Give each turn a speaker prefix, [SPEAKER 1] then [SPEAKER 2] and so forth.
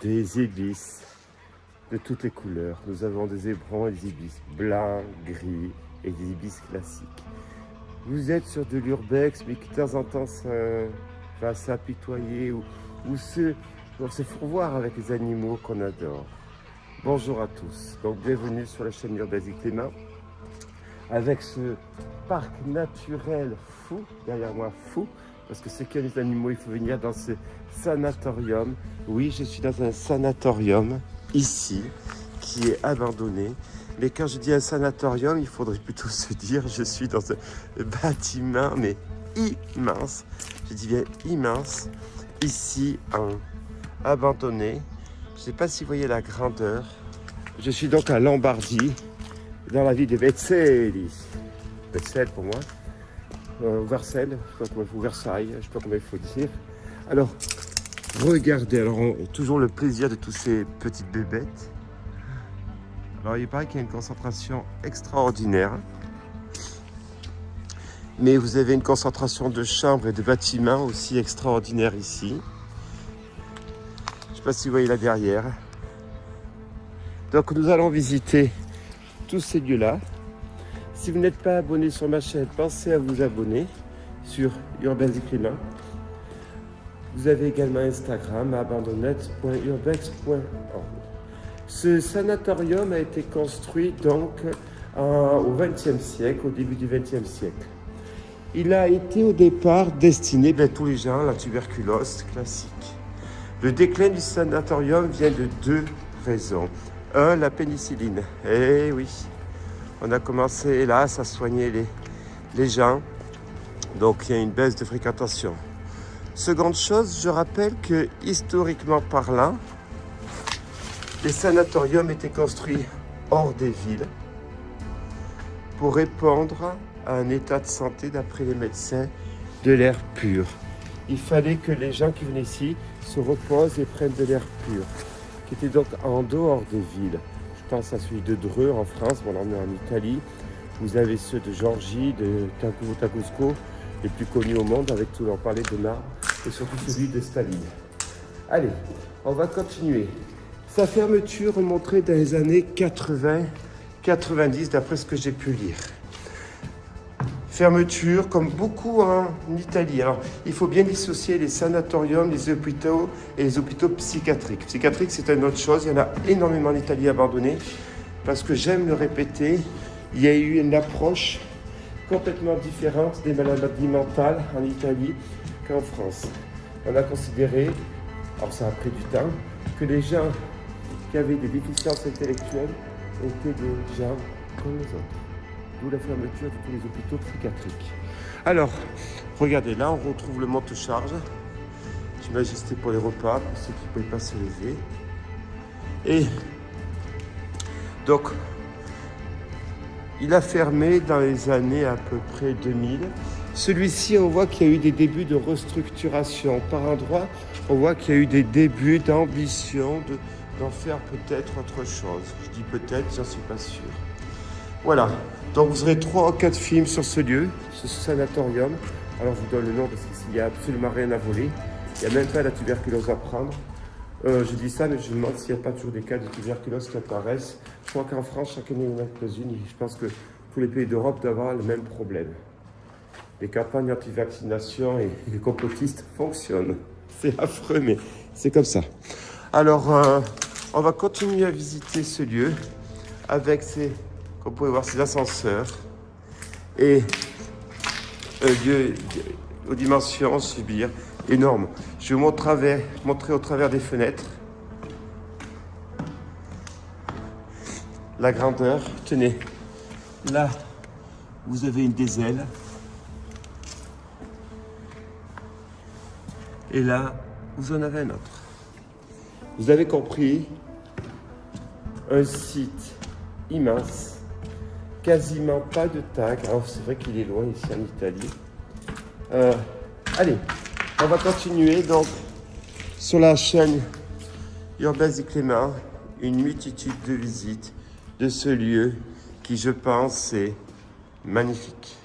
[SPEAKER 1] des ibis de toutes les couleurs. Nous avons des éperons et des ibis blancs, gris et des ibis classiques. Vous êtes sur de l'urbex, mais qui de temps en temps va s'apitoyer ou se fourvoie avec les animaux qu'on adore. Bonjour à tous, donc bienvenue sur la chaîne Urbex et Clément avec ce parc naturel fou, derrière moi fou, parce que c'est qu'il y a des animaux, il faut venir dans ce sanatorium. Oui, je suis dans un sanatorium ici, qui est abandonné. Mais quand je dis un sanatorium, il faudrait plutôt se dire je suis dans un bâtiment, mais immense. Je dis bien immense, ici, abandonné. Je ne sais pas si vous voyez la grandeur. Je suis donc à Lombardie, dans la ville de Vercelli. Vercelli pour moi. Versailles, ou Versailles, je ne sais pas comment il faut dire. Alors, regardez, alors toujours le plaisir de tous ces petites bébêtes. Alors, il paraît qu'il y a une concentration extraordinaire. Mais vous avez une concentration de chambres et de bâtiments aussi extraordinaire ici. Je ne sais pas si vous voyez là derrière. Donc, nous allons visiter tous ces lieux-là. Si vous n'êtes pas abonné sur ma chaîne, pensez à vous abonner sur Urbex et Clément. Vous avez également Instagram, abandonnette.urbex.org. Ce sanatorium a été construit donc au XXe siècle, au début du XXe siècle. Il a été au départ destiné à tous les gens, la tuberculose classique. Le déclin du sanatorium vient de deux raisons. Un, la pénicilline. Eh oui. On a commencé, hélas, à soigner les gens. Donc, il y a une baisse de fréquentation. Seconde chose, je rappelle que, historiquement parlant, les sanatoriums étaient construits hors des villes pour répondre à un état de santé, d'après les médecins, de l'air pur. Il fallait que les gens qui venaient ici se reposent et prennent de l'air pur, qui était donc en dehors des villes. Je pense à celui de Dreux en France, bon, là on est en Italie. Vous avez ceux de Georgie, de Tagusco, les plus connus au monde, avec tout, on parlait de Marbre, et surtout celui de Staline. Allez, on va continuer. Sa fermeture remonterait dans les années 80-90, d'après ce que j'ai pu lire. Fermeture, comme beaucoup en Italie. Alors, il faut bien dissocier les sanatoriums, les hôpitaux et les hôpitaux psychiatriques. Psychiatrique, c'est une autre chose. Il y en a énormément en Italie abandonnés. Parce que j'aime le répéter, il y a eu une approche complètement différente des maladies mentales en Italie qu'en France. On a considéré, alors ça a pris du temps, que les gens qui avaient des déficiences intellectuelles étaient des gens comme les autres. D'où la fermeture de tous les hôpitaux psychiatriques. Alors, regardez, là, on retrouve le monte-charge. J'imagine que c'était pour les repas, pour ceux qui ne pouvaient pas se lever. Et donc, il a fermé dans les années à peu près 2000. Celui-ci, on voit qu'il y a eu des débuts de restructuration. Par endroits, on voit qu'il y a eu des débuts d'ambition d'en faire peut-être autre chose. Je dis peut-être, j'en suis pas sûr. Voilà. Donc vous aurez 3 ou 4 films sur ce lieu, ce sanatorium. Alors je vous donne le nom parce qu'il n'y a absolument rien à voler. Il n'y a même pas la tuberculose à prendre. Je dis ça, mais je me demande s'il n'y a pas toujours des cas de tuberculose qui apparaissent. Je crois qu'en France, chaque année, il y en a quelques-unes. Je pense que tous les pays d'Europe doivent avoir le même problème. Les campagnes anti-vaccination et les complotistes fonctionnent. C'est affreux, mais c'est comme ça. Alors, on va continuer à visiter ce lieu avec comme vous pouvez voir, ces ascenseurs et un lieu aux dimensions, subir, énormes. Je vais vous montrer au travers des fenêtres la grandeur. Tenez, là, vous avez une des ailes. Et là, vous en avez un autre. Vous avez compris, un site immense. Quasiment pas de tag. Alors c'est vrai qu'il est loin ici en Italie. Allez, on va continuer donc sur la chaîne Urbex et Clément, une multitude de visites de ce lieu qui, je pense, est magnifique.